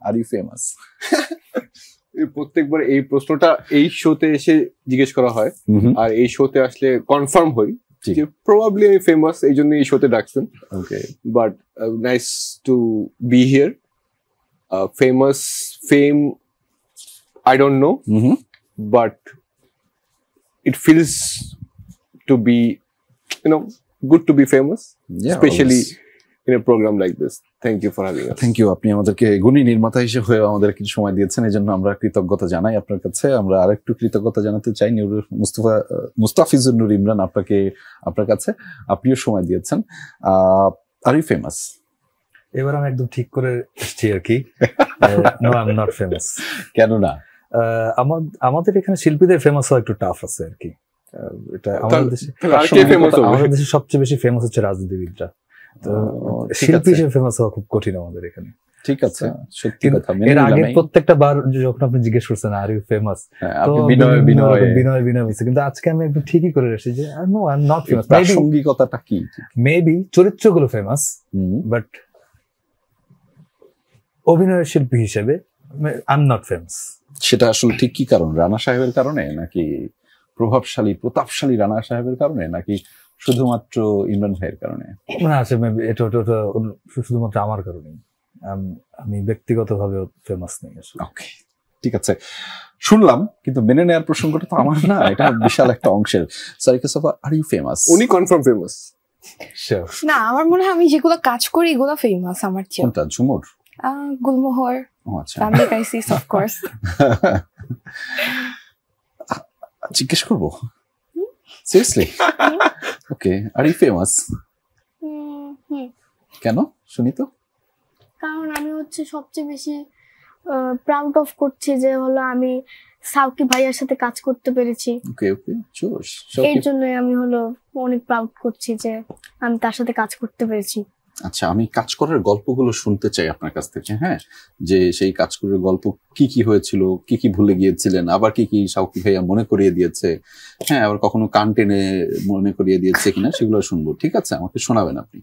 R you famous? প্রত্যেকবার এই প্রশ্নটা এই শোতে এসে জিজ্ঞেস করা হয়, আর এই শোতে আসলে কনফার্ম হই যে প্রবাবলি আমি ফেমাস, এই জন্য এই শোতে ডাকছেন। Okay, but nice to be here. Famous, fame, I don't know, but it feels to be, good to be famous, especially in a program like this. Thank you for having us. Thank you. আপনি আমাদেরকে গুণী নির্মাতা হিসেবে হয়ে আমাদের কিছু সময় দিয়েছেন, এই জন্য আমরা কৃতজ্ঞতা জানাই আপনার কাছে। আমরা আরেকটু কৃতজ্ঞতা জানাতে চাই মুস্তাফিজুর নূর ইমরান আপনার কাছে, আপনিও সময় দিয়েছেন। Are you famous? এবার আমি একদম ঠিক করে এসেছি আর কি। No, I am not famous. কেন না? আমাদের এখানে শিল্পীদের ফেমাস হওয়া একটু টাফ আছে আর কি। এটা আমাদের দেশে সবচেয়ে বেশি ফেমাস হচ্ছে রাজনীতিবিদরা, তো শিল্পী হিসেবে ফেমাস হওয়া খুব কঠিন আমাদের এখানে। ঠিক আছে, সত্যি কথা। এর আগে প্রত্যেকটা বার যখন আপনি জিজ্ঞেস করছেন আর ইউ ফেমাস, বিনয় বলছে, কিন্তু আজকে আমি একদম ঠিকই করে এসেছি যে no, I am not famous. প্রাসঙ্গিকতাটা কি? মেবি চরিত্রগুলো ফেমাস, বাট অভিনয়ের শিল্পী হিসেবে আই এম নট ফেমাস। সেটা আসলে ঠিক কি কারণ? রানা সাহেবের কারণে, নাকি প্রতাপশালী রানা সাহেবের কারণে, নাকি শুধুমাত্র ইমরান ভাইয়ের কারণে? না, এটা শুধুমাত্র আমার কারণে। আমি ব্যক্তিগতভাবে ফেমাস নেই আসলে। ওকে, ঠিক আছে, শুনলাম, কিন্তু মেনে নেওয়ার প্রসঙ্গটা তো আমার না, এটা বিশাল একটা অংশের। সারিকা সাফা, আর ইউ ফেমাস? উনি কনফার্ম ফেমাস। না, আমার মনে হয় আমি যেগুলো কাজ করি এগুলো ফেমাস আমার চেয়ে। কোনটা? Jhumur, Gulmohar, family crisis, of course. জিজ্ঞেস করবো seriously? Okay, are you famous? কেন শুনি তো? কারণ আমি হচ্ছে সবচেয়ে বেশি প্রাউড অফ করছি যে হলো আমি সাউকি ভাইয়ার সাথে কাজ করতে পেরেছি। ওকে ওকে, জোশ। এর জন্য আমি হলো অনেক প্রাউড করছি যে আমি তার সাথে কাজ করতে পেরেছি। আচ্ছা, আমি কাজ করার গল্পগুলো শুনতে চাই আপনার কাছ থেকে। হ্যাঁ, যে সেই কাজ করার গল্প কি কি হয়েছিল, কি কি ভুলে গিয়েছিলেন, আবার কি কি সাউকি ভাইয়া মনে করিয়ে দিয়েছে, হ্যাঁ, আবার কখনো কান টেনে মনে করিয়ে দিয়েছে কিনা, সেগুলো শুনবো। ঠিক আছে, আমাকে শোনাবেন আপনি।